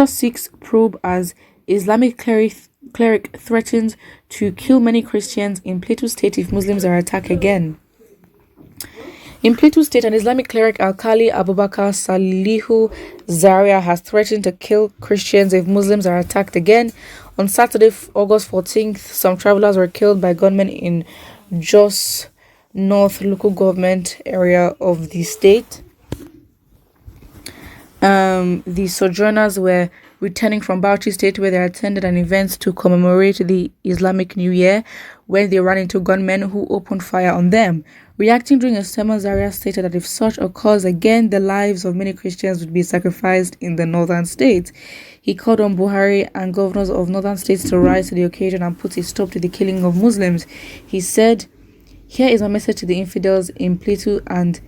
6 probe as Islamic cleric threatens to kill many Christians in Plateau State if Muslims are attacked again. In Plateau State, an Islamic cleric, Alkali Abubakar Salihu Zaria, has threatened to kill Christians if Muslims are attacked again. On Saturday, August 14th, some travelers were killed by gunmen in Jos North local government area of the state. The sojourners were returning from Bauchi State, where they attended an event to commemorate the Islamic New Year, when they ran into gunmen who opened fire on them. Reacting during a sermon, Zaria stated that if such occurs again, the lives of many Christians would be sacrificed in the northern states. He called on Buhari and governors of northern states to rise to the occasion and put a stop to the killing of Muslims. He said, "Here is my message to the infidels in Plateau and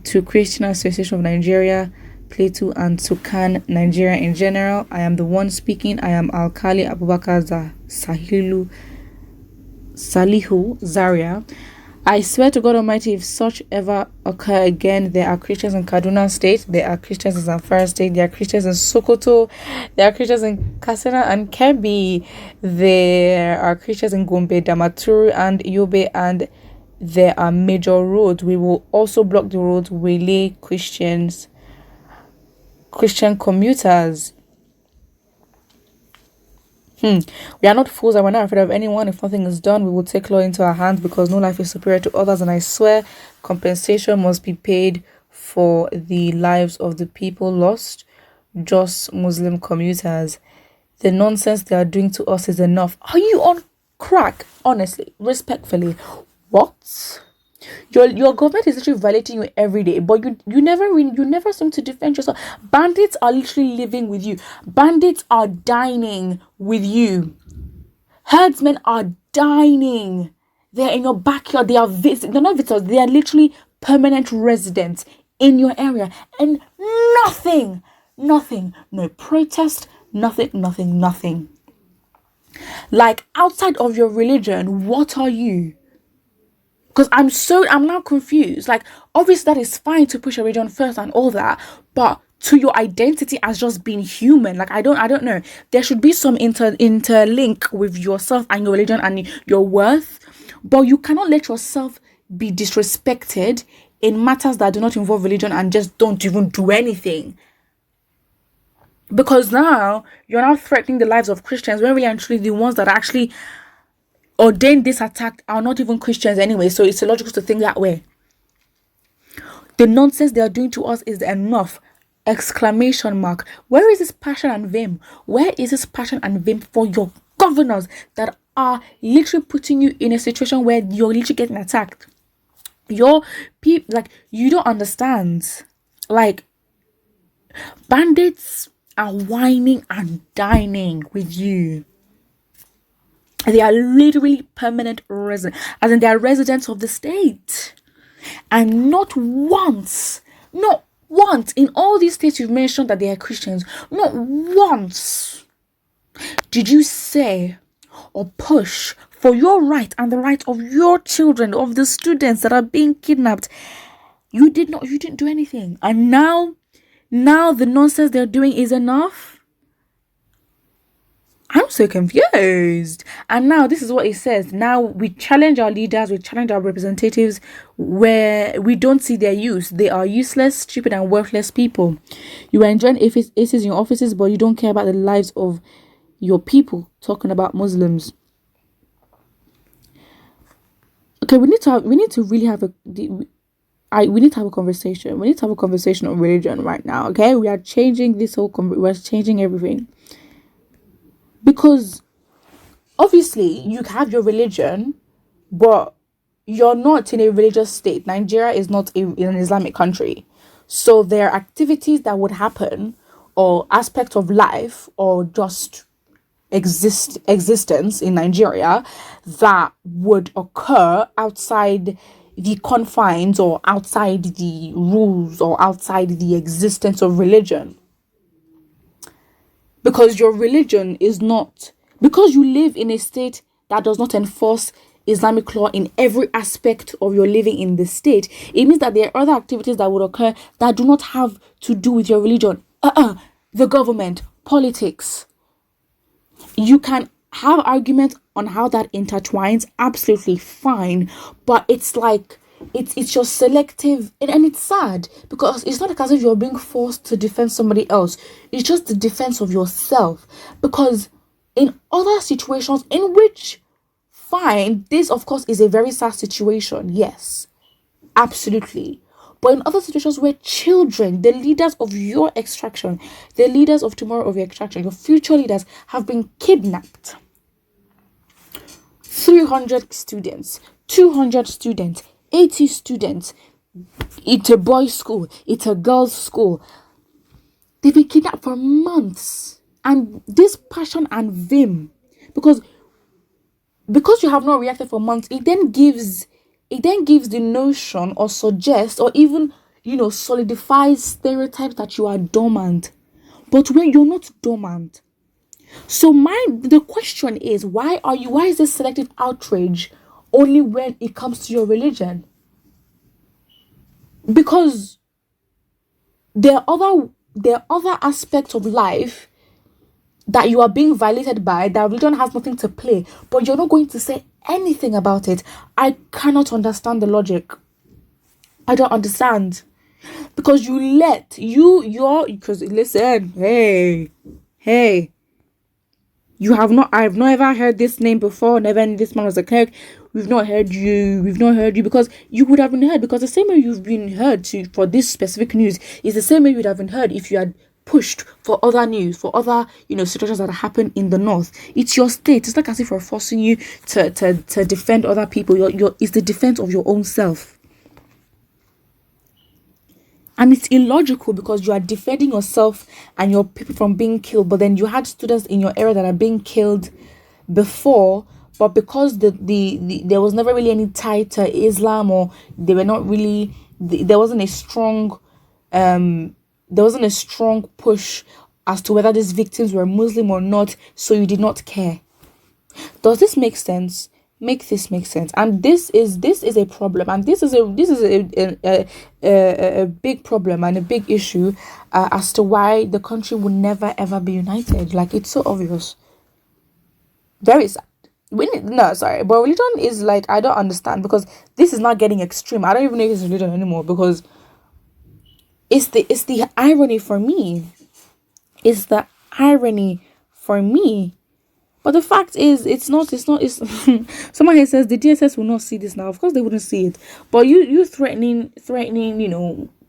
to Christian Association of Nigeria, Plateau, and to Kan Nigeria in general. I am the one speaking. I am Alkali Abubakar Salihu Zaria. I swear to God Almighty, if such ever occur again, there are Christians in Kaduna State, there are Christians in Zamfara State, there are Christians in Sokoto, there are Christians in Katsina and Kebbi, there are Christians in Gombe, Damaturu, and Yobe, and there are major roads. We will also block the roads, relay Christian commuters. We are not fools and we're not afraid of anyone. If nothing is done, we will take law into our hands because no life is superior to others, and I swear compensation must be paid for the lives of the people lost, just Muslim commuters. The nonsense they are doing to us is enough." Are you on crack? Honestly, respectfully. What? Your government is literally violating you every day, but you never seem to defend yourself. Bandits are literally living with you. Bandits are dining with you. Herdsmen are dining. They're in your backyard. They're not visitors. They are literally permanent residents in your area, and nothing. No protest. Nothing. Like, outside of your religion, what are you? Because I'm now confused. Like, obviously that is fine to push a religion first and all that, but to your identity as just being human, like, I don't know. There should be some interlink with yourself and your religion and your worth, but you cannot let yourself be disrespected in matters that do not involve religion and just don't even do anything. Because now you're now threatening the lives of Christians when really and truly the ones that actually ordained this attack are not even Christians anyway, so it's illogical to think that way. The nonsense they are doing to us is enough! Exclamation mark. Where is this passion and vim? Where is this passion and vim for your governors that are literally putting you in a situation where you're literally getting attacked? Your people, like, you don't understand. Like, bandits are whining and dining with you. They are literally permanent residents, as in they are residents of the state. And not once in all these states you've mentioned that they are Christians, not once did you say or push for your right and the right of your children, of the students that are being kidnapped. You didn't do anything. And now the nonsense they're doing is enough. I'm so confused. And now this is what it says. Now we challenge our leaders, we challenge our representatives where we don't see their use. They are useless, stupid, and worthless people. You are enjoying aces in your offices, but you don't care about the lives of your people. Talking about Muslims. Okay, we need to really have we need to have a conversation. We need to have a conversation on religion right now. Okay, we are changing this whole. We're changing everything. Because obviously you have your religion, but you're not in a religious state. Nigeria is not an Islamic country. So there are activities that would happen, or aspects of life, or just existence in Nigeria that would occur outside the confines or outside the rules or outside the existence of religion. Because your religion is not, because you live in a state that does not enforce Islamic law in every aspect of your living in the state, it means that there are other activities that would occur that do not have to do with your religion. The government, politics. You can have arguments on how that intertwines, absolutely fine, but it's like it's just selective, and it's sad because it's not like as if you're being forced to defend somebody else. It's just the defense of yourself, because in other situations in which, fine, this of course is a very sad situation, yes, absolutely, but in other situations where children, the leaders of your extraction, the leaders of tomorrow of your extraction, your future leaders, have been kidnapped, 300 students, 200 students, 80 students, it's a boys' school, it's a girls' school, they've been kidnapped for months, and this passion and vim, because you have not reacted for months, it then gives the notion, or suggests, or even solidifies stereotypes that you are dormant, but when you're not dormant. So the question is, why is this selective outrage only when it comes to your religion? Because there are other aspects of life that you are being violated by, that religion has nothing to play, but you're not going to say anything about it. I cannot understand the logic. I don't understand. Because because listen, hey, I've not ever heard this name before, never knew this man was a cleric. We've not heard you, because you would have been heard, because the same way you've been heard for this specific news is the same way you would have been heard if you had pushed for other news, for other situations that happen in the north. It's your state. It's like as if we're forcing you to defend other people. It's the defense of your own self. And it's illogical, because you are defending yourself and your people from being killed, but then you had students in your area that are being killed before, but because there was never really any tie to Islam, or they were not really, there wasn't a strong push as to whether these victims were Muslim or not, so you did not care. Does this make sense? Make this make sense. And this is a problem, and this is a big problem and a big issue as to why the country will never ever be united. Like, it's so obvious. Very sad. But religion is like, I don't understand, because this is not getting extreme. I don't even know if it's religion anymore, because it's the irony for me. It's the irony for me. But the fact is, it's someone here says the DSS will not see this now. Of course they wouldn't see it. But you threatening,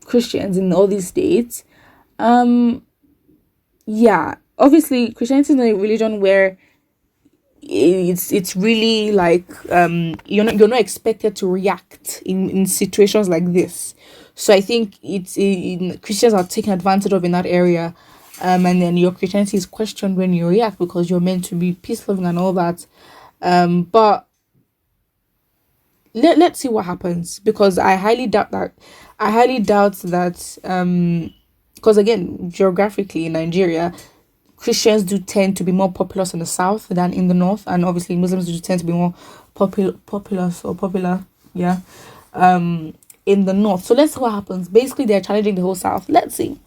Christians in all these states. Yeah, obviously Christianity is not a religion where it's really like you're not expected to react in situations like this. So I think Christians are taken advantage of in that area. And then your Christianity is questioned when you react, because you're meant to be peace-loving and all that. But let's see what happens, because I highly doubt that. Because again, geographically in Nigeria, Christians do tend to be more populous in the south than in the north, and obviously Muslims do tend to be more popular, yeah, in the north. So let's see what happens. Basically, they're challenging the whole south. Let's see.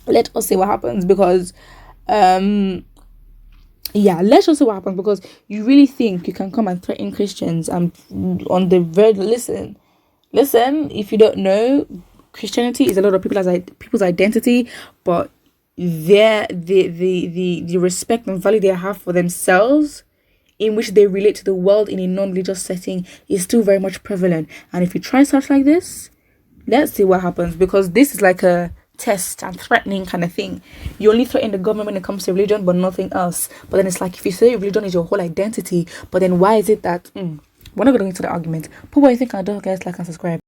Let us see what happens, because let's just see what happens, because you really think you can come and threaten Christians and on the very listen, if you don't know, Christianity is a lot of people's identity, but the respect and value they have for themselves, in which they relate to the world in a non-religious setting, is still very much prevalent. And if you try stuff like this, let's see what happens, because this is like a test and threatening kind of thing. You only threaten the government when it comes to religion, but nothing else. But then it's like, if you say religion is your whole identity, but then why is it that we're not going to get into the argument. But what do you think? I don't, guys, like and subscribe.